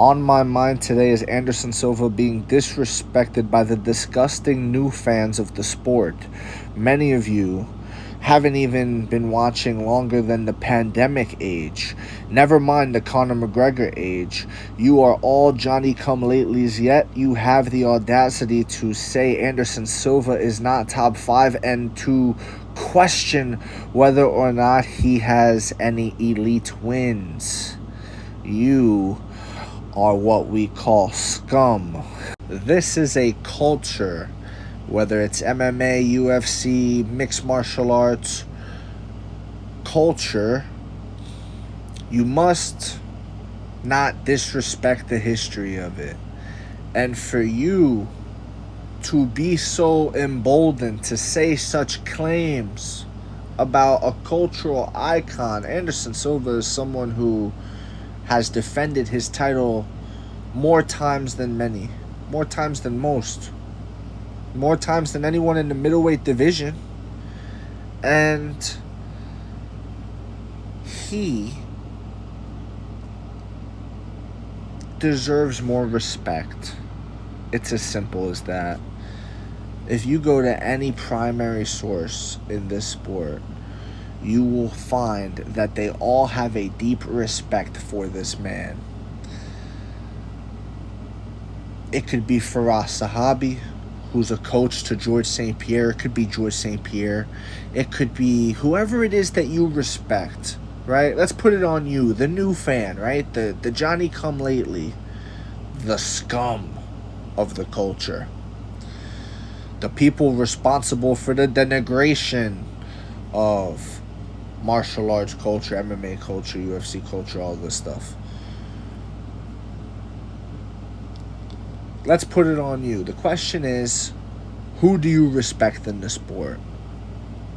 On my mind today is Anderson Silva being disrespected by the disgusting new fans of the sport. Many of you haven't even been watching longer than the pandemic age. Never mind the Conor McGregor age. You are all Johnny-come-latelys, yet you have the audacity to say Anderson Silva is not top 5 and to question whether or not he has any elite wins. You are what we call scum. This is a culture, whether it's MMA, UFC, mixed martial arts, culture. You must not disrespect the history of it. And for you to be so emboldened to say such claims about a cultural icon, Anderson Silva is someone who has defended his title more times than many, more times than most, more times than anyone in the middleweight division. And he deserves more respect. It's as simple as that. If you go to any primary source in this sport, you will find that they all have a deep respect for this man. It could be Firas Zahabi, who's a coach to George St. Pierre. It could be George St. Pierre. It could be whoever it is that you respect, right? Let's put it on you, the new fan, right? The Johnny-come-lately, the scum of the culture. The people responsible for the denigration of martial arts culture, MMA culture, UFC culture, all this stuff. Let's put it on you. The question is, who do you respect in the sport?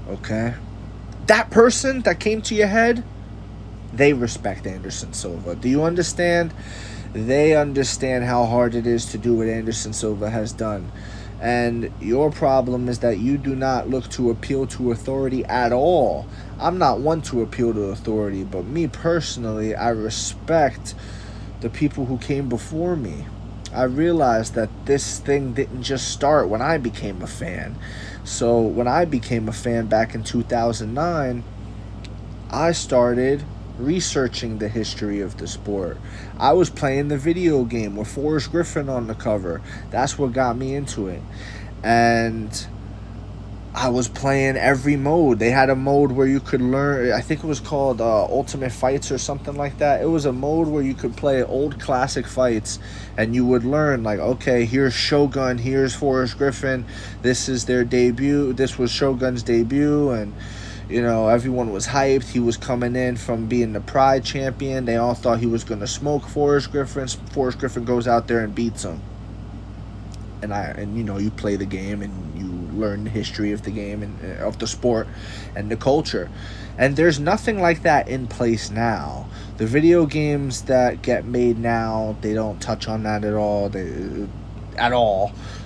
Okay? That person that came to your head, they respect Anderson Silva. Do you understand? They understand how hard it is to do what Anderson Silva has done. And your problem is that you do not look to appeal to authority at all. I'm not one to appeal to authority, but me personally, I respect the people who came before me. I realized that this thing didn't just start when I became a fan. So when I became a fan back in 2009, I started researching the history of the sport. I was playing the video game with Forrest Griffin on the cover. That's what got me into it. And I was playing every mode. They had a mode where you could learn, I think it was called Ultimate Fights or something like that. It was a mode where you could play old classic fights and you would learn, like, okay, here's Shogun, here's Forrest Griffin, this is their debut, this was Shogun's debut, and you know, everyone was hyped. He was coming in from being the Pride champion. They all thought he was going to smoke Forrest Griffin. Forrest Griffin goes out there and beats him. And you know, you play the game and you learn the history of the game and of the sport and the culture. And there's nothing like that in place now. The video games that get made now, they don't touch on that at all.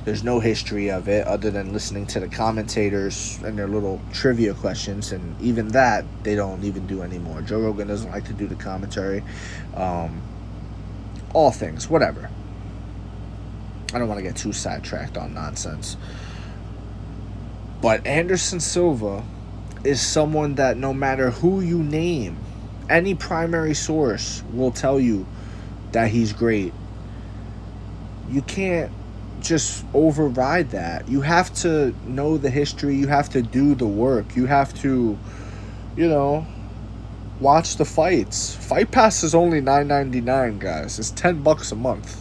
There's no history of it other than listening to the commentators and their little trivia questions, and even that they don't even do anymore. Joe Rogan doesn't like to do the commentary. All things, whatever. I don't want to get too sidetracked on nonsense. But Anderson Silva is someone that no matter who you name, any primary source will tell you that he's great. You can't just override that. You have to know the history. You have to do the work. You have to, you know, watch the fights. Fight Pass is only $9.99, guys. It's $10 a month.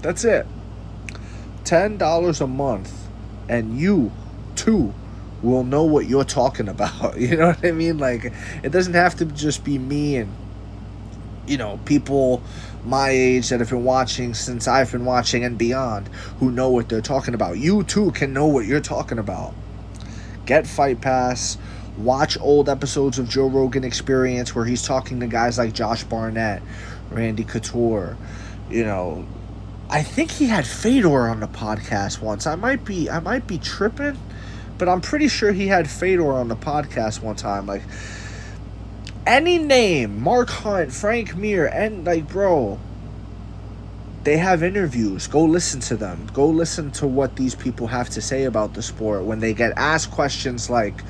That's it. $10 a month, and you too will know what you're talking about. You know what I mean? Like, it doesn't have to just be me and, you know, people my age that have been watching since I've been watching and beyond who know what they're talking about. You too can know what you're talking about. Get Fight Pass. Watch old episodes of Joe Rogan Experience where he's talking to guys like Josh Barnett, Randy Couture. You know, I think he had Fedor on the podcast once. I might be tripping, but I'm pretty sure he had Fedor on the podcast one time. Like, any name, Mark Hunt, Frank Mir, and like, bro, They have interviews. Go listen to them. Go listen to what these people have to say about the sport when they get asked questions like,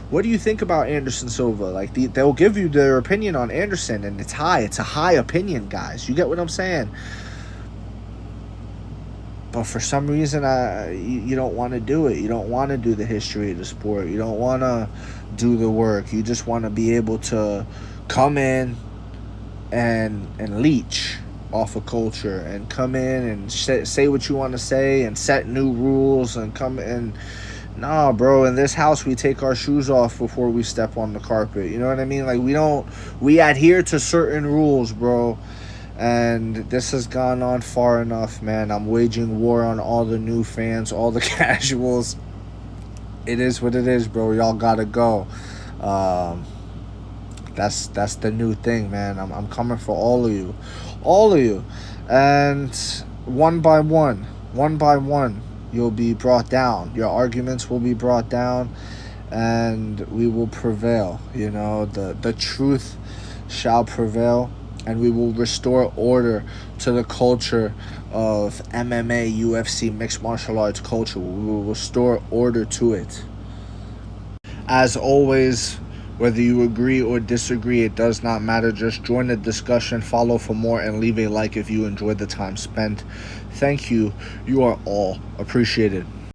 what do you think about Anderson Silva? Like, they'll give you their opinion on Anderson, and it's high. It's a high opinion, guys. You get what I'm saying? But for some reason, you don't want to do it. You don't want to do the history of the sport. You don't want to do the work. You just want to be able to come in and leech off of culture, and come in and say what you want to say, and set new rules, and come in. Nah, bro, in this house we take our shoes off before we step on the carpet. You know what I mean? Like, we adhere to certain rules, bro. And this has gone on far enough, man. I'm waging war on all the new fans, all the casuals. It is what it is, bro. Y'all gotta go. That's the new thing, man. I'm coming for all of you, and one by one, you'll be brought down. Your arguments will be brought down, and we will prevail. You know, the truth shall prevail, and we will restore order to the culture of MMA, UFC, mixed martial arts culture. We will restore order to it. As always, whether you agree or disagree, it does not matter. Just join the discussion, follow for more, and leave a like if you enjoyed the time spent. Thank you. You are all appreciated.